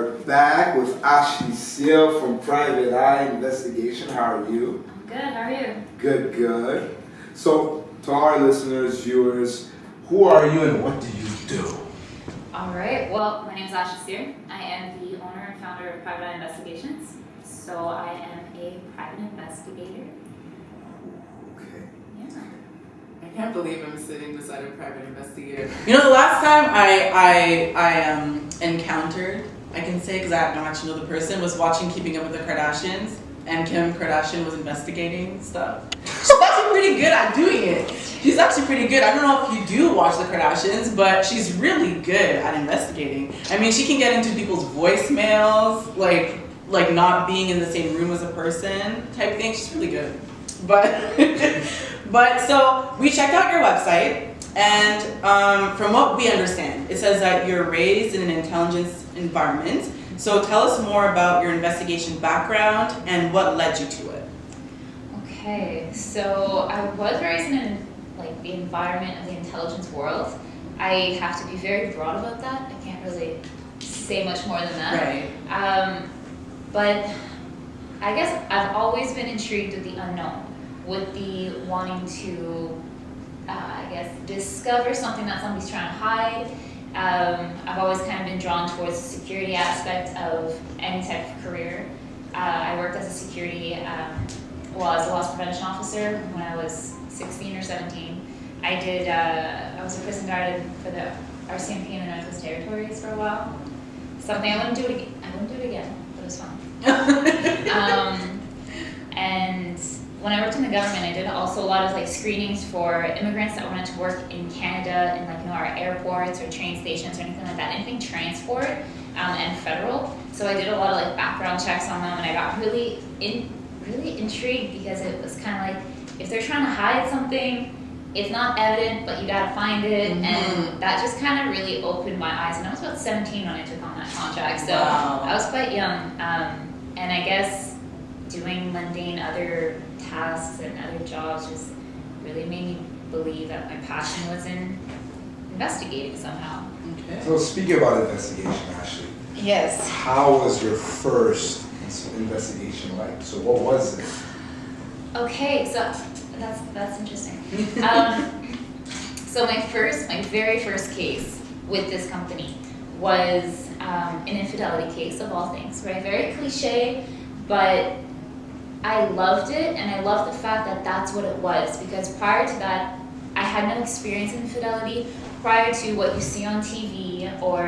are back with Ashley Seal from Private Eye Investigation. How are you? I'm good. How are you? Good, good. So, to our listeners, viewers, who are you and what do you do? All right. Well, my name is Ashley Seal. I am the owner and founder of Private Eye Investigations. So I am a private investigator. Okay. Yeah. I can't believe I'm sitting beside a private investigator. You know, the last time I encountered, I can say because I don't actually know the person, was watching Keeping Up with the Kardashians, and Kim Kardashian was investigating stuff. She's actually pretty good at doing it. She's actually pretty good. I don't know if you do watch the Kardashians, but she's really good at investigating. I mean, she can get into people's voicemails, like not being in the same room as a person type thing. She's really good. But so we checked out your website, and from what we understand, it says that you're raised in an intelligence environment. So tell us more about your investigation background and what led you to it. Okay. So I was raised in the environment of the intelligence world. I have to be very broad about that. I can't really say much more than that. Right. But I guess I've always been intrigued with the unknown, with the wanting to, discover something that somebody's trying to hide. I've always kind of been drawn towards the security aspect of any type of career. I worked as a security, as a loss prevention officer when I was 16 or 17. I was a prison guard for the RCMP in the Northwest Territories for a while. Something I wouldn't do it again, but it was fun. And when I worked in the government, I did also a lot of screenings for immigrants that wanted to work in Canada in our airports or train stations or anything like that, anything transport and federal. So I did a lot of background checks on them, and I got really intrigued because it was kind of if they're trying to hide something, it's not evident, but you gotta find it, and that just kind of really opened my eyes. And I was about 17 when I took on that contract, so Wow. I was quite young. And I guess doing mundane other tasks and other jobs just really made me believe that my passion was in investigating somehow. Okay. So, speaking about investigation, Ashley, Yes. how was your first investigation like? So, what was it? Okay, so that's interesting. So my very first case with this company was an infidelity case of all things, right? Very cliche, but I loved it, and I loved the fact that that's what it was, because prior to that, I had no experience in infidelity prior to what you see on TV or,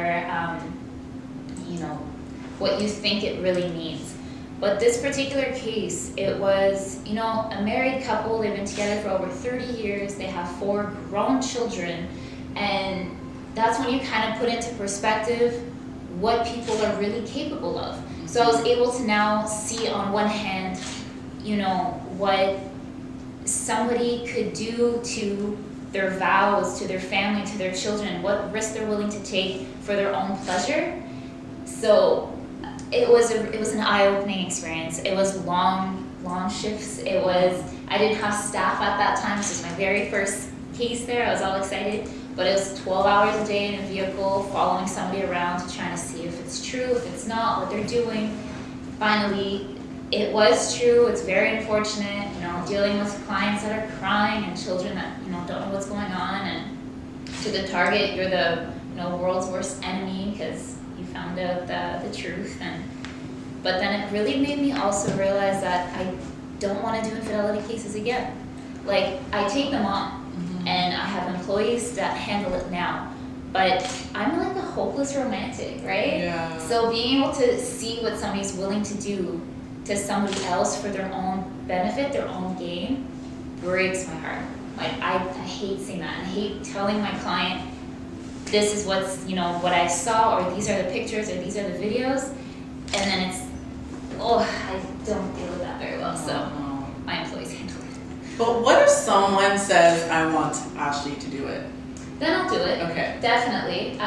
what you think it really means. But this particular case, it was, a married couple. They've been together for over 30 years. They have 4 grown children. And that's when you kind of put into perspective what people are really capable of. So I was able to now see on one hand, what somebody could do to their vows, to their family, to their children, what risks they're willing to take for their own pleasure. So it was an eye-opening experience. It was long shifts. I didn't have staff at that time. This was my very first case there. I was all excited, but it was 12 hours a day in a vehicle, following somebody around to try to see if it's true, if it's not, what they're doing. Finally, it was true. It's very unfortunate, dealing with clients that are crying and children that don't know what's going on. And to the target, you're the world's worst enemy because you found out the truth. But then it really made me also realize that I don't want to do infidelity cases again. I take them on, and I have employees that handle it now. But I'm a hopeless romantic, right? Yeah. So being able to see what somebody's willing to do to somebody else for their own benefit, their own gain, breaks my heart. I hate seeing that. I hate telling my client, this is what's, what I saw, or these are the pictures, or these are the videos, and then I don't deal with that very well, so my employees handle it. But what if someone says, I want Ashley to do it? Then I'll do it. Okay. Definitely.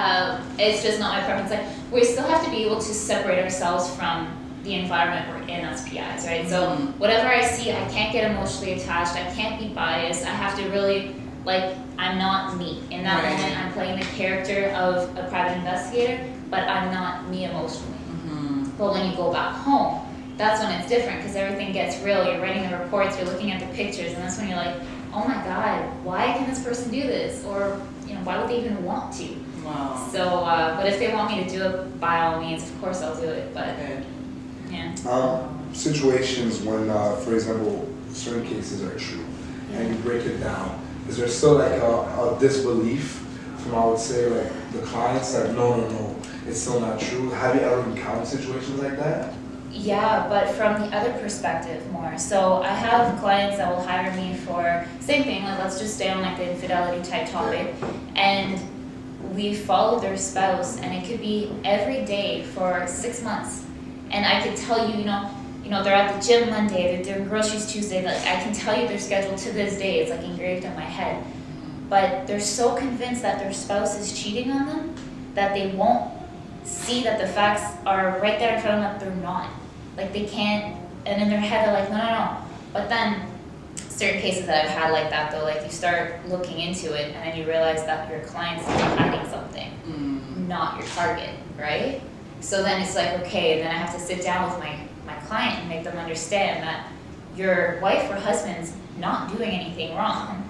It's just not my preference. We still have to be able to separate ourselves from the environment we're in as PIs, right? So whatever I see, I can't get emotionally attached. I can't be biased. I have to really, I'm not me. In that moment, I'm playing the character of a private investigator, but I'm not me emotionally. But when you go back home, that's when it's different because everything gets real. You're writing the reports, you're looking at the pictures, and that's when you're like, oh my God, why can this person do this? Or, why would they even want to? Wow. So, but if they want me to do it, by all means, of course I'll do it. But yeah. Situations when, for example, certain cases are true, and you break it down. Is there still like a disbelief from, I would say, like the clients that no, it's still not true? Have you ever encountered situations like that? Yeah, but from the other perspective more. So I have clients that will hire me for same thing, like let's just stay on like the infidelity type topic, and we follow their spouse, and it could be every day for 6 months, and I could tell you, they're at the gym Monday, they're doing groceries Tuesday, like I can tell you their schedule to this day, it's like engraved in my head, but they're so convinced that their spouse is cheating on them that they won't see that the facts are right there in front of them that they're not. Like they can't, and in their head they're like, no. But then certain cases that I've had like that though, like you start looking into it and then you realize that your client's hiding something, not your target, right? So then it's like, okay, then I have to sit down with my client and make them understand that your wife or husband's not doing anything wrong.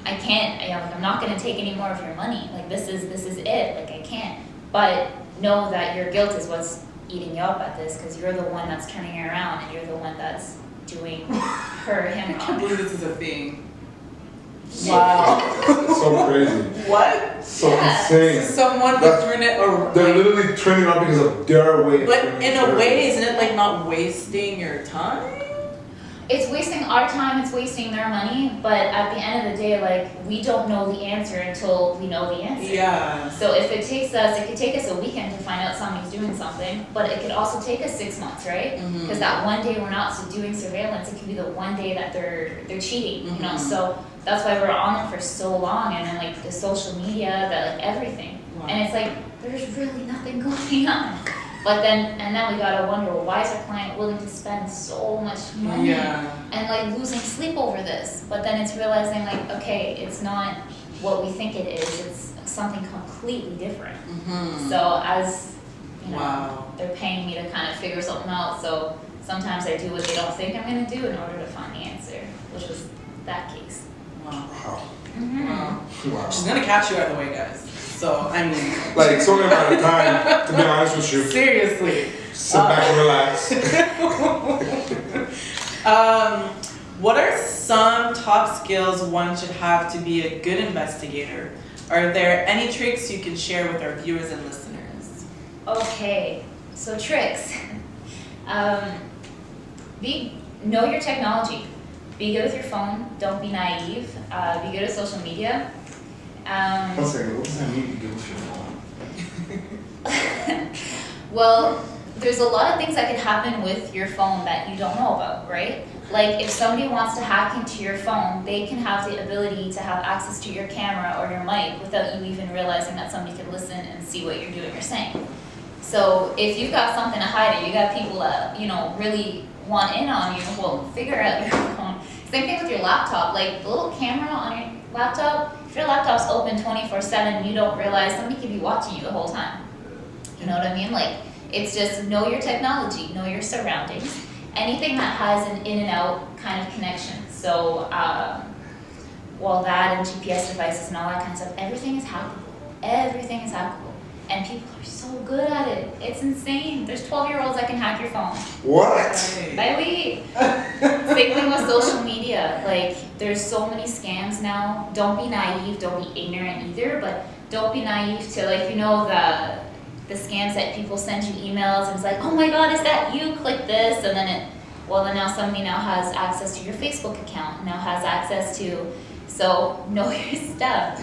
I can't, I'm not gonna take any more of your money. Like this is it, like I can't. But know that your guilt is what's eating you up at this because you're the one that's turning it around and you're the one that's doing him I can't believe this is a thing. Wow. It's so crazy. What? So insane. So someone would turn it around. They're literally turning around because of their way. But in a way, isn't it like not wasting your time? It's wasting our time, it's wasting their money, but at the end of the day, like, we don't know the answer until we know the answer. Yeah. So if it could take us a weekend to find out somebody's doing something, but it could also take us 6 months, right? Because that one day we're not doing surveillance, it could be the one day that they're cheating, so that's why we're on them for so long, and then like the social media, that like everything. Wow. And it's like, there's really nothing going on. But then we gotta wonder, well, why is our client willing to spend so much money and like losing sleep over this? But then it's realizing like, okay, it's not what we think it is. It's something completely different. So as they're paying me to kind of figure something out. So sometimes I do what they don't think I'm gonna do in order to find the answer, which was that case. Wow. Wow. She's gonna catch you either way, guys. So, I mean... Like, it's only a matter of time, to be honest with you. Seriously. Sit back and relax. What are some top skills one should have to be a good investigator? Are there any tricks you can share with our viewers and listeners? Okay, so tricks. Know your technology. Be good with your phone. Don't be naive. Be good at social media. One second, what does that mean to do with your phone? Well, there's a lot of things that can happen with your phone that you don't know about, right? Like if somebody wants to hack into your phone, they can have the ability to have access to your camera or your mic without you even realizing that somebody can listen and see what you're doing or saying. So if you've got something to hide or you got people that, really want in on you, well, figure out your phone. Same thing with your laptop, like the little camera on your laptop. If your laptop's open 24/7, you don't realize somebody could be watching you the whole time. You know what I mean? Like, it's just know your technology, know your surroundings, anything that has an in and out kind of connection. So, that and GPS devices and all that kind of stuff, everything is hackable. Everything is hackable. And people are so good at it. It's insane. There's 12-year-olds that can hack your phone. What? Same thing with social media. Like, there's so many scams now. Don't be naive. Don't be ignorant either. But don't be naive to, like, the scams that people send you emails and it's like, oh my God, is that you? Click this. And then then now somebody now has access to your Facebook account. Now has access to, so know your stuff.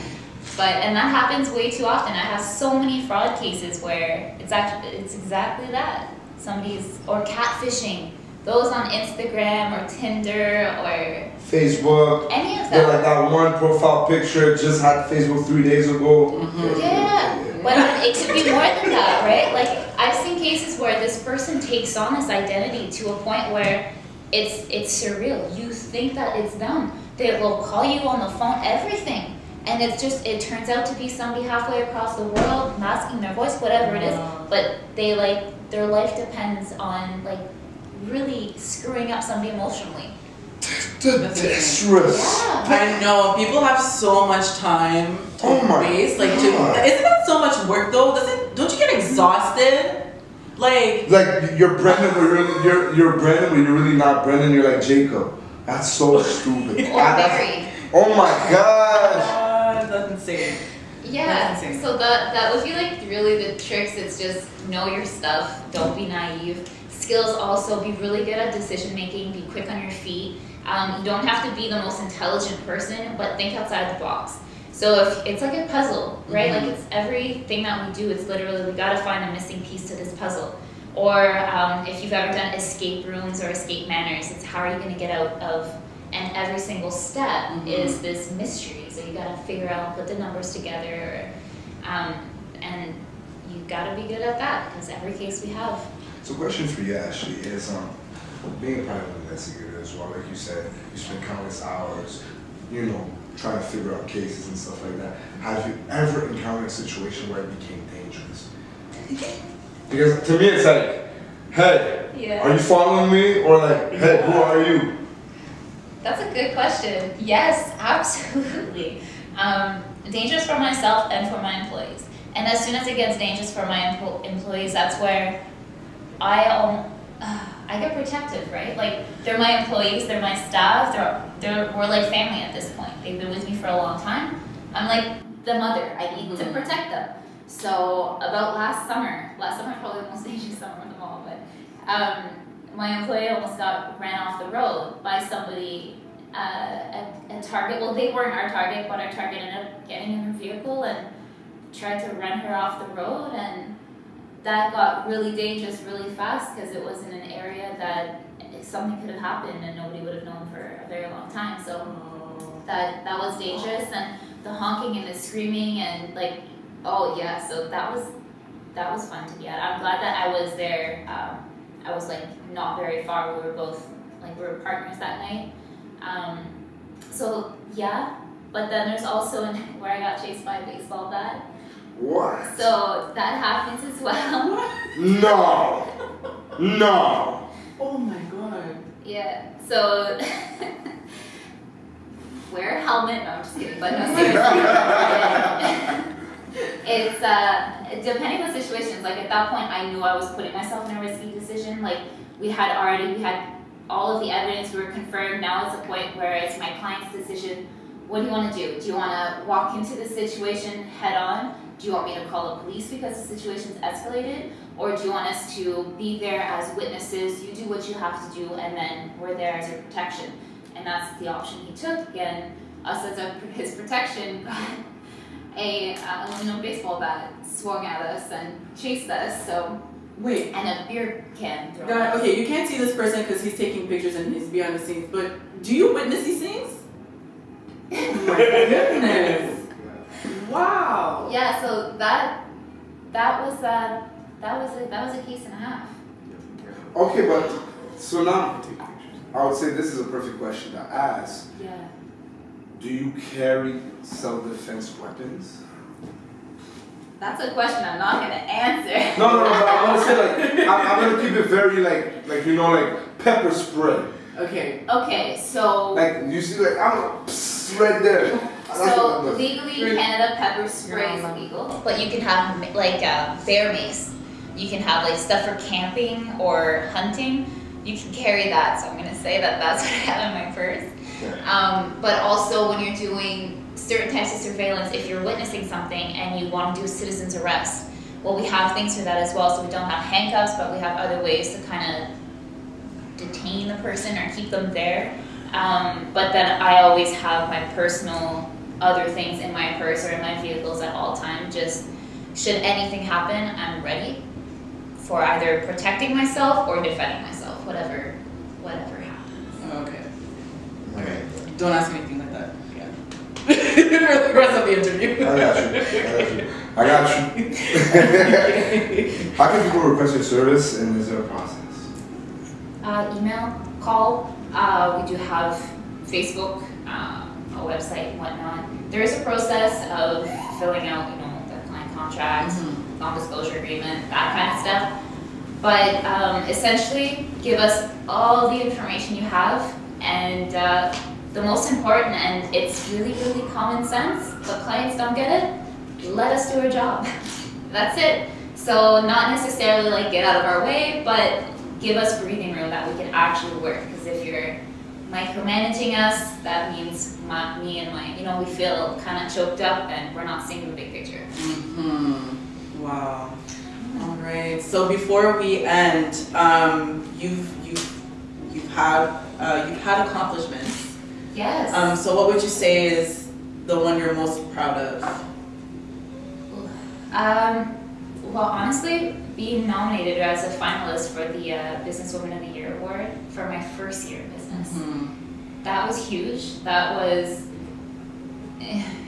And that happens way too often. I have so many fraud cases where it's exactly that. Or catfishing. Those on Instagram or Tinder or Facebook. Any of They're that. like that one profile picture just had Facebook 3 days ago. Yeah. But it could be more than that, right? Like I've seen cases where this person takes on this identity to a point where it's surreal. You think that it's them. They will call you on the phone, everything. And it turns out to be somebody halfway across the world, masking their voice, whatever it is, but they their life depends on really screwing up somebody emotionally. The distress. Yeah. I know people have so much time to waste. Isn't that so much work though? Don't you get exhausted? Like you're Brendan, but you're Brendan, but you're really not Brendan. You're like Jacob. That's so stupid. Or Barry. Oh my gosh. That's insane. Yeah. That's insane. So that would be really the tricks. It's just know your stuff. Don't be naive. Skills also, be really good at decision making. Be quick on your feet. You don't have to be the most intelligent person, but think outside the box. So if it's like a puzzle, right? Mm-hmm. It's everything that we do. It's literally we gotta find a missing piece to this puzzle. Or if you've ever done escape rooms or escape manners, it's how are you gonna get out of? And every single step is this mystery. So you gotta figure out, put the numbers together, and you gotta be good at that because every case we have. So, question for you, Ashley, is being a private investigator as well. Like you said, you spend countless hours, trying to figure out cases and stuff like that. Have you ever encountered a situation where it became dangerous? Because to me, it's like, hey, are you following me? Or like, hey, who are you? That's a good question. Yes, absolutely. Dangerous for myself and for my employees. And as soon as it gets dangerous for my employees, that's where I get protective, right? They're my employees, they're my staff, we're like family at this point. They've been with me for a long time. I'm like the mother. I need to protect them. So about last summer, probably the most dangerous summer of them all, but my employee almost got ran off the road by somebody at Target. Well, they weren't our target, but our target ended up getting in her vehicle and tried to run her off the road, and that got really dangerous really fast because it was in an area that something could have happened and nobody would have known for a very long time. So that was dangerous, and the honking and the screaming and so that was fun to be at. I'm glad that I was there. I was not very far. We were both we were partners that night. So yeah, but then there's also where I got chased by a baseball bat. What? So that happens as well. No. Oh my god. Yeah. So wear a helmet. No, I'm just kidding. But no, seriously. It's depending on the situations. At that point, I knew I was putting myself in a risky decision. We had all of the evidence. We were confirmed. Now it's a point where it's my client's decision. What do you want to do? Do you want to walk into the situation head on? Do you want me to call the police because the situation's escalated? Or do you want us to be there as witnesses? You do what you have to do, and then we're there as your protection. And that's the option he took. Again, us as his protection got a aluminum baseball bat swung at us and chased us. So wait, and a beer can thrown. Okay, you can't see this person because he's taking pictures and he's behind the scenes. But do you witness these things? Oh my goodness! Wow. Yeah. So that was a case and a half. Okay, but so now I would say this is a perfect question to ask. Yeah. Do you carry self-defense weapons? That's a question I'm not gonna answer. No, but I'm gonna say I'm gonna keep it very pepper spray. Okay, so you see I'm right there. So legally in Canada, pepper spray is illegal, but you can have bear mace. You can have stuff for camping or hunting. You can carry that. So I'm gonna say that's what I have in my purse. Yeah. But also when you're doing certain types of surveillance, if you're witnessing something and you want to do a citizen's arrest, well, we have things for that as well. So we don't have handcuffs, but we have other ways to kind of detain the person or keep them there. But then I always have my personal other things in my purse or in my vehicles at all times. Just should anything happen, I'm ready for either protecting myself or defending myself, whatever happens. Okay. Don't ask anything like that. Yeah. For the rest of the interview. I got you. How can people request your service, and is there a process? Email, call. We do have Facebook. a website and whatnot. There is a process of filling out, you know, the client contract, non-disclosure agreement, that kind of stuff. But essentially, give us all the information you have, and the most important, and it's really, really common sense, but clients don't get it, let us do our job. That's it. So not necessarily like get out of our way, but give us breathing room that we can actually work. Because if you're micromanaging us, that means me and my, you know, we feel kind of choked up and we're not seeing the big picture. Wow. All right. So before we end, you've had accomplishments. Yes. So what would you say is the one you're most proud of? Well, honestly, being nominated as a finalist for the Businesswoman of the Year award for my first year of business. That was huge. That was,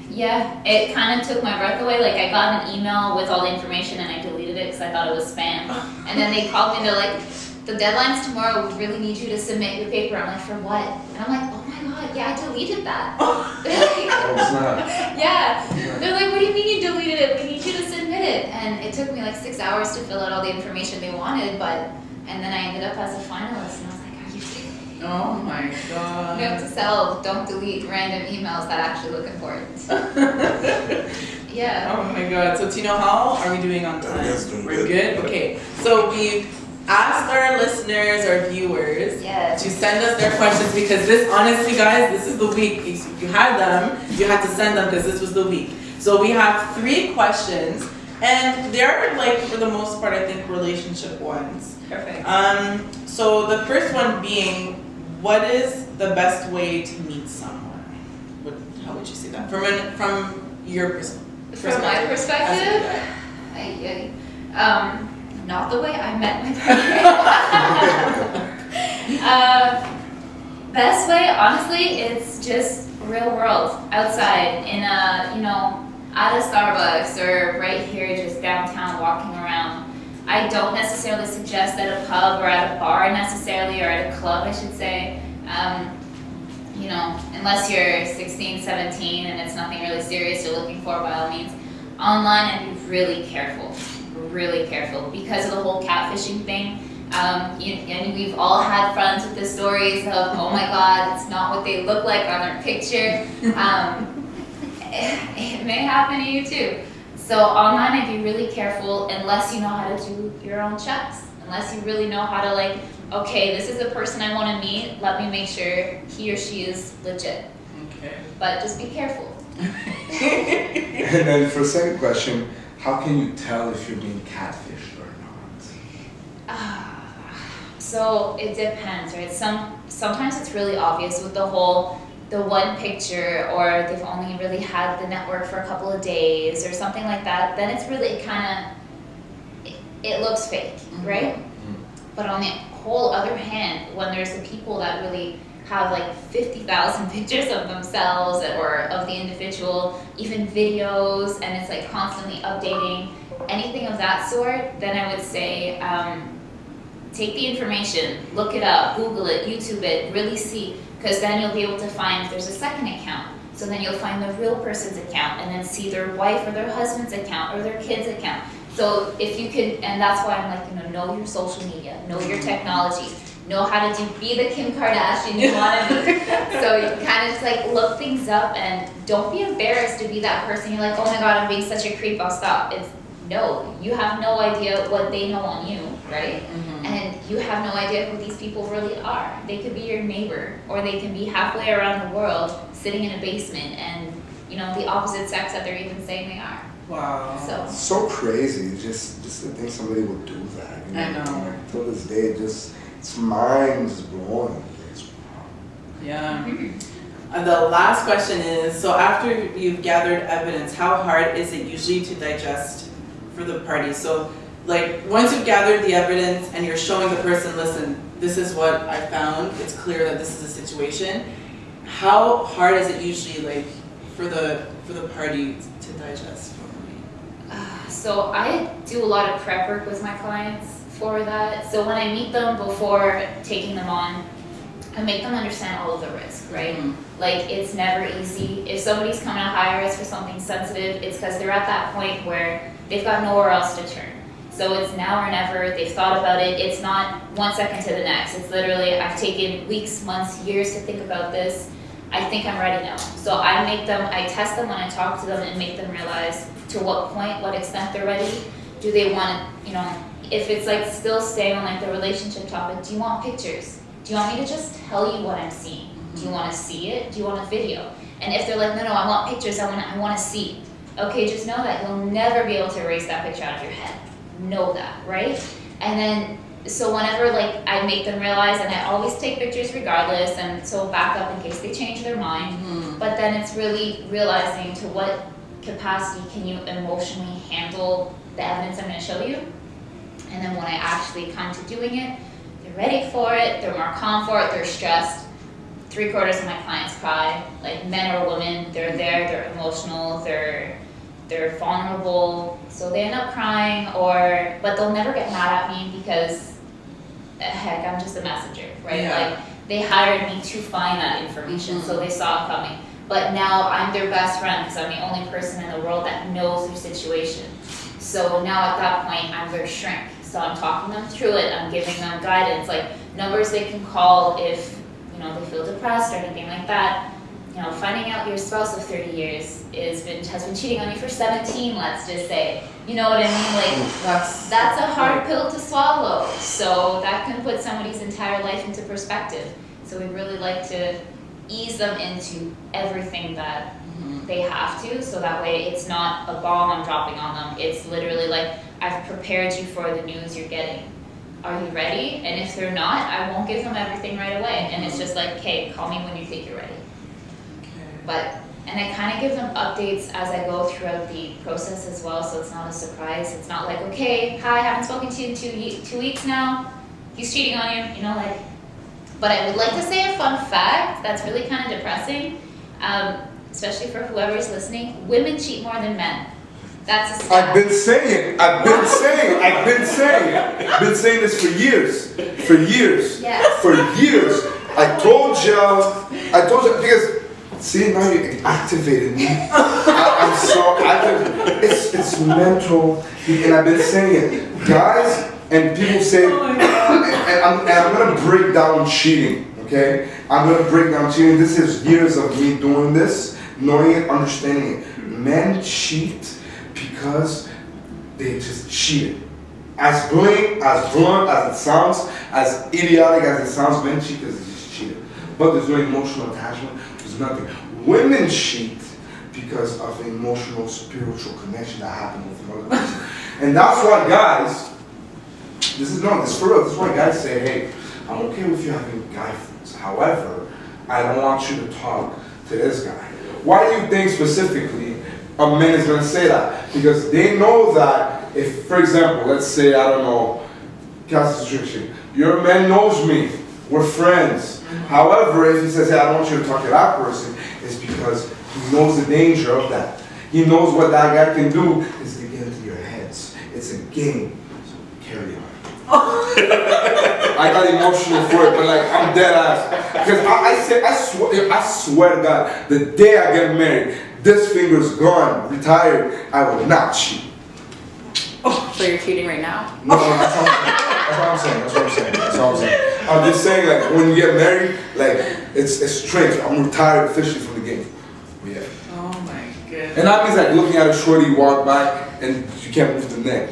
yeah, it kind of took my breath away. Like, I got an email with all the information and I deleted it because I thought it was spam. And then they called me and they're like, the deadline's tomorrow, we really need you to submit your paper. I'm like, for what? And I'm like, oh my god, yeah, I deleted that. Yeah. They're like, what do you mean you deleted it? We need you to submit it. And it took me like 6 hours to fill out all the information they wanted, and then I ended up as a finalist, and I was like, are you kidding me? Oh my god. Note to self, don't delete random emails that actually look important. Yeah. Oh my god. So Tino, how are we doing on time? Yes, doing We're good? Okay. So we asked our listeners, our viewers, Yes. to send us their questions, because this, honestly guys, this is the week. If you had them, you had to send them because this was the week. So we have 3 questions, and they're like, for the most part, I think relationship ones. Perfect. So the first one being, what is the best way to meet someone? How would you say that? From your perspective. From my perspective, not the way I met my partner. Best way, honestly, it's just real world, outside, in a, you know, at a Starbucks or right here just downtown walking around. I don't necessarily suggest at a pub or at a bar necessarily, or at a club, I should say. You know, unless you're 16, 17 and it's nothing really serious you're looking for, by all means. Online, I'd be really careful because of the whole catfishing thing. And we've all had friends with the stories of, oh my god, it's not what they look like on their picture. It may happen to you too. So online, I'd be really careful unless you know how to do your own checks. Unless you really know how to, like, okay, this is a person I want to meet, let me make sure he or she is legit. Okay. But just be careful. And then for the second question, how can you tell if you're being catfished or not? So it depends, right? Sometimes it's really obvious with the one picture, or they've only really had the network for a couple of days or something like that. Then it's really it looks fake, right? But on the whole other hand, when there's the people that really have like 50,000 pictures of themselves or of the individual, even videos, and it's like constantly updating, anything of that sort, then I would say take the information, look it up, Google it, YouTube it, really see, because then you'll be able to find if there's a second account. So then you'll find the real person's account and then see their wife or their husband's account or their kid's account. So if you could, and that's why I'm like, know your social media, know your technology, know how to be the Kim Kardashian you want to be. So you kind of just like look things up, and don't be embarrassed to be that person. You're like, oh my god, I'm being such a creep, I'll stop. No, you have no idea what they know on you, right? And you have no idea who these people really are. They could be your neighbor, or they can be halfway around the world sitting in a basement and, you know, the opposite sex that they're even saying they are. Wow. So crazy, just to think somebody would do that. You know? I know. Like, till this day, it's mind is blowing. Yeah. And the last question is, so after you've gathered evidence, how hard is it usually to digest for the party? So, like, once you've gathered the evidence and you're showing the person, listen, this is what I found, it's clear that this is a situation, how hard is it usually, like, for the party to digest? So I do a lot of prep work with my clients for that. So when I meet them before taking them on, I make them understand all of the risk, right? Mm-hmm. Like, it's never easy. If somebody's coming to hire us for something sensitive, it's because they're at that point where they've got nowhere else to turn. So it's now or never, they've thought about it. It's not 1 second to the next. It's literally, I've taken weeks, months, years to think about this. I think I'm ready now. So I test them when I talk to them and make them realize to what point, what extent they're ready. Do they want to, if it's like still staying on like the relationship topic, do you want pictures? Do you want me to just tell you what I'm seeing? Do you want to see it? Do you want a video? And if they're like, no, I want pictures, I want to see. Okay, just know that you'll never be able to erase that picture out of your head. Know that, right? And then, so whenever like I make them realize, and I always take pictures regardless, and so back up in case they change their mind, but then it's really realizing to what capacity can you emotionally handle the evidence I'm going to show you. And then when I actually come to doing it, they're ready for it, they're more calm for it, they're stressed. 3/4 of my clients cry, like men or women, they're there, they're emotional, they're vulnerable, so they end up crying, but thell never get mad at me because, heck, I'm just a messenger, right? Yeah. Like, they hired me to find that information, so they saw it coming. But now I'm their best friend because I'm the only person in the world that knows their situation. So now at that point, I'm their shrink. So I'm talking them through it, I'm giving them guidance, like numbers they can call if, they feel depressed or anything like that. Finding out your spouse of 30 years has been cheating on you for 17, let's just say. You know what I mean? Like, that's a hard pill to swallow. So that can put somebody's entire life into perspective. So we really like to ease them into everything that they have to, so that way it's not a bomb I'm dropping on them. It's literally like, I've prepared you for the news you're getting. Are you ready? And if they're not, I won't give them everything right away. And it's just like, okay, call me when you think you're ready. And I kind of give them updates as I go throughout the process as well, so it's not a surprise. It's not like, okay, hi, I haven't spoken to you in 2 weeks now. He's cheating on you, But I would like to say a fun fact that's really kind of depressing, especially for whoever's listening. Women cheat more than men. That's a stat. I've been saying this for years. Yes. For years. I told you, because, see, now you activated me. I'm so active. It's mental, and I've been saying it. Guys, and people say, and I'm going to break down cheating, okay? I'm going to break down cheating. This is years of me doing this, knowing it, understanding it. Men cheat because they just cheated. As blunt as it sounds, as idiotic as it sounds, men cheat because they just cheated. But there's no emotional attachment, there's nothing. Women cheat because of an emotional, spiritual connection that happened with another person. And that's why guys, this is for real, this is why guys say, hey, I'm okay with you having guy friends. However, I don't want you to talk to this guy. Why do you think specifically a man is going to say that? Because they know that if, for example, let's say, I don't know, situation, your man knows me, we're friends. However, if he says, hey, I don't want you to talk to that person, it's because he knows the danger of that. He knows what that guy can do is to get into your heads. It's a game. So carry on. I got emotional for it, but like I'm dead ass. Because I swear to God, the day I get married, this finger's gone, retired, I will not cheat. So you're cheating right now? No, that's what I'm saying. I'm just saying, like, when you get married, like, it's strength. I'm retired officially from the game. Yeah. Oh my goodness. And that means, like, looking at a shorty walk by and you can't move the neck,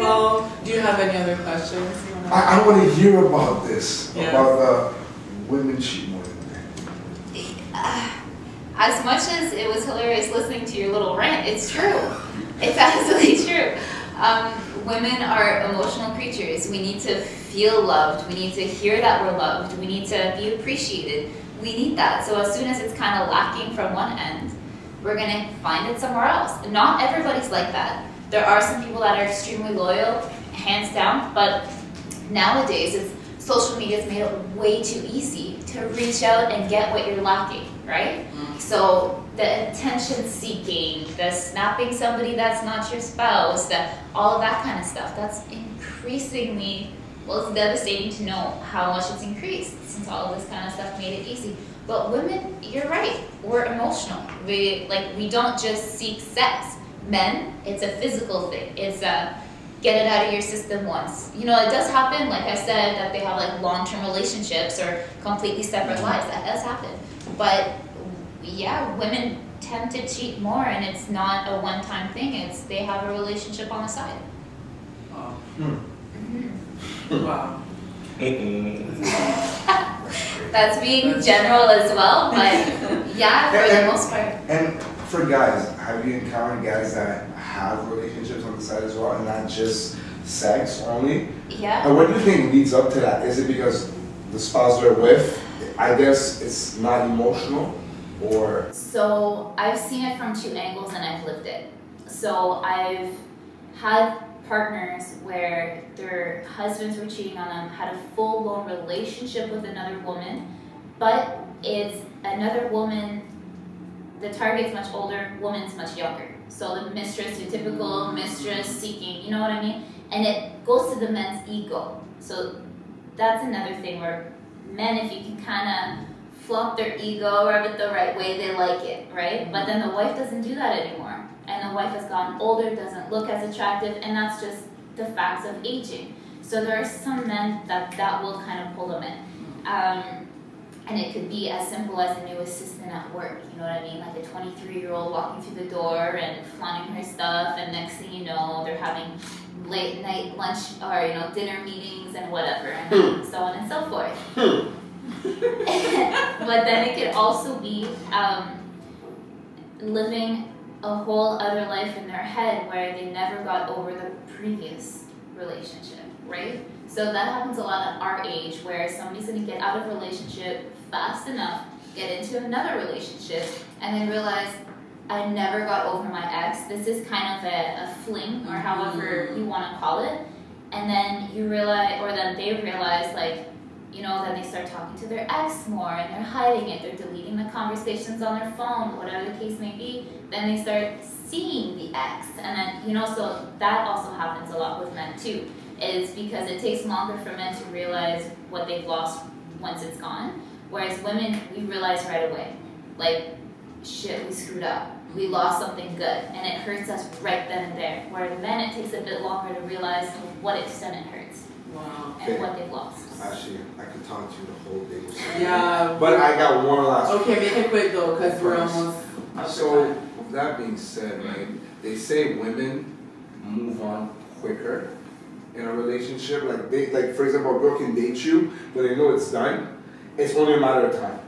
Well, do you have any other questions? I want to hear about this, Yeah. about women cheat more than men. As much as it was hilarious listening to your little rant, it's true. It's absolutely true. Women are emotional creatures. We need to feel loved. We need to hear that we're loved. We need to be appreciated. We need that. So as soon as it's kind of lacking from one end, we're going to find it somewhere else. Not everybody's like that. There are some people that are extremely loyal, hands down, but nowadays social media's made it way too easy to reach out and get what you're lacking, right? So the attention seeking, the snapping somebody that's not your spouse, all of that kind of stuff. That's increasingly, well, it's devastating to know how much it's increased since all of this kind of stuff made it easy. But women, you're right, we're emotional. We don't just seek sex. Men, it's a physical thing. It's a get it out of your system once. It does happen, like I said, that they have like long-term relationships or completely separate lives. That does happen. But yeah, women tend to cheat more, and it's not a one-time thing. It's they have a relationship on the side. Oh. Mm-hmm. Wow. That's being general as well, but yeah, for the most part. And for guys, have you encountered guys that have relationships on the side as well, and not just sex only? Yeah. And what do you think leads up to that? Is it because the spouse they're with, I guess it's not emotional, or? So I've seen it from two angles, and I've lived it. So I've had partners where their husbands were cheating on them, had a full-blown relationship with another woman, but it's another woman, the target's much older, woman's much younger. So the mistress, your typical mistress seeking, you know what I mean? And it goes to the men's ego. So that's another thing where men, if you can kind of flop their ego, rub it the right way, they like it, right? But then the wife doesn't do that anymore. And the wife has gotten older, doesn't look as attractive, and that's just the facts of aging. So there are some men that will kind of pull them in. And it could be as simple as a new assistant at work, you know what I mean? Like a 23-year-old walking through the door and flaunting her stuff, and next thing you know, they're having late night lunch or, dinner meetings and whatever, and so on and so forth. But then it could also be living a whole other life in their head where they never got over the previous relationship, right? So that happens a lot at our age, where somebody's going to get out of a relationship fast enough, get into another relationship, and then realize, I never got over my ex. This is kind of a fling, or however you want to call it. And then you realize, or then they realize, then they start talking to their ex more, and they're hiding it. They're deleting the conversations on their phone, whatever the case may be. Then they start seeing the ex. And then, so that also happens a lot with men too. Is because it takes longer for men to realize what they've lost once it's gone. Whereas women, we realize right away. Like, shit, we screwed up. We lost something good. And it hurts us right then and there. Whereas men, it takes a bit longer to realize to what extent it hurts. Wow. And what they've lost. Actually, I could talk to you the whole day. Yeah. But I got one last. Okay, make it quick though, because we're almost up So, to time. with that being said, right, they say women move on quicker in a relationship. Like for example, a girl can date you, but they know it's done. It's only a matter of time.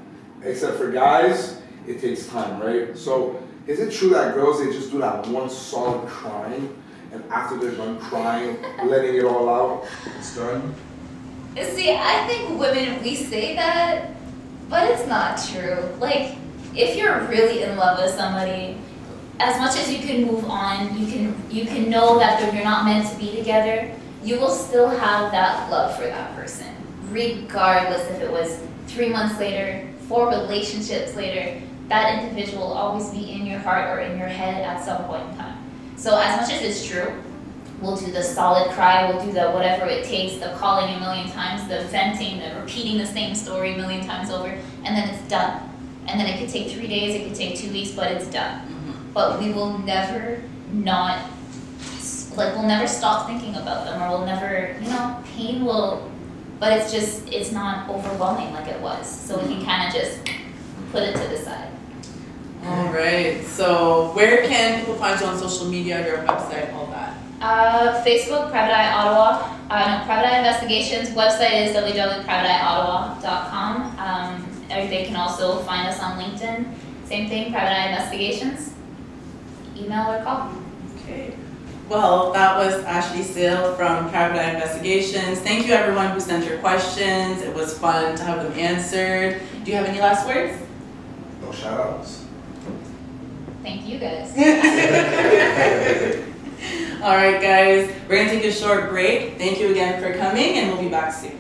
Except for guys, it takes time, right? So, is it true that girls, they just do that one solid crying, and after they're done crying, letting it all out, it's done? See, I think women, we say that, but it's not true. Like, if you're really in love with somebody, as much as you can move on, you can know that you're not meant to be together, you will still have that love for that person, regardless if it was 3 months later, 4 relationships later. That individual will always be in your heart or in your head at some point in time. So as much as it's true, we'll do the solid cry, we'll do the whatever it takes, the calling a million times, the venting, the repeating the same story a million times over, and then it's done. And then it could take 3 days, it could take 2 weeks, but it's done. But we will never we'll never stop thinking about them, or we'll never, pain will, but it's not overwhelming like it was. So we can kind of just put it to the side. All right. So where can people find you on social media, your website, all that? Facebook, Private Eye Ottawa. Private Eye Investigations. Website is www.privateeyeottawa.com. Or they can also find us on LinkedIn. Same thing, Private Eye Investigations. Email or call. Okay. Well, that was Ashley Sale from Private Eye Investigations. Thank you everyone who sent your questions. It was fun to have them answered. Do you have any last words? No shout outs. Thank you guys. All right, guys. We're going to take a short break. Thank you again for coming, and we'll be back soon.